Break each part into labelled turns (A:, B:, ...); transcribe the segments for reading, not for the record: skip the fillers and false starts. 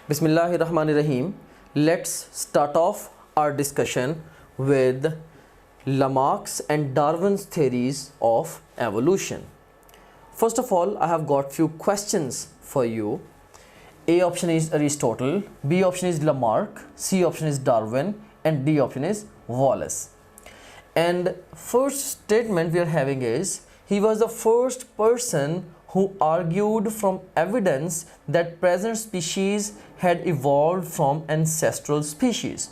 A: Bismillahirrahmanirrahim. Let's start off our discussion with Lamarck's and Darwin's theories of evolution. First of all, I have got few questions for you. A option is Aristotle, B option is Lamarck, C option is Darwin, and D option is Wallace. And first statement we are having is, he was the first person who argued from evidence that present species had evolved from ancestral species.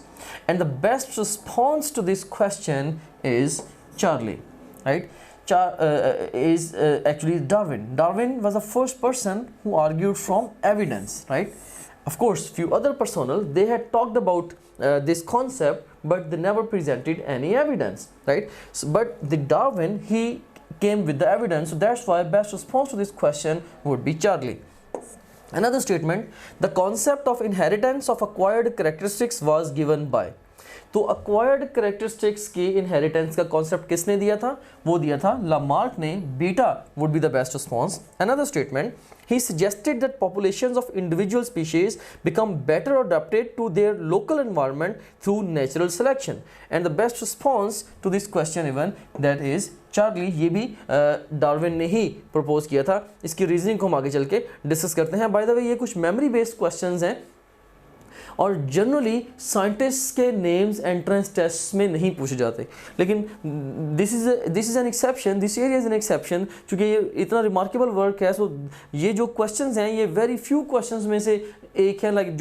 A: And the best response to this question is Charlie, right? Actually Darwin. Darwin was the first person who argued from evidence, right? Of course, few other personnel, they had talked about this concept, but they never presented any evidence, right? So, but the Darwin, he came with the evidence, so that's why best response to this question would be Charlie. Another statement, the concept of inheritance of acquired characteristics was given by. तो acquired characteristics की inheritance का concept किसने दिया था? वो दिया था Lamarck ने. Beta would be the best response. Another statement, he suggested that populations of individual species become better adapted to their local environment through natural selection. And the best response to this question even, that is Charlie. ये भी Darwin ने ही propose किया था. इसकी reasoning को हम आगे चल के डिस्कस करते हैं. बाय द वे, ये कुछ मेमोरी बेस्ड क्वेश्चंस हैं और जनरली साइंटिस्ट के नेम्स एंट्रेंस टेस्ट में नहीं पूछे जाते, लेकिन this is an exception, this area is an exception. चूँकि ये इतना रिमार्केबल वर्क है, सो ये जो क्वेश्चंस हैं ये वेरी फ्यू क्वेश्चंस में से एक है. लाइक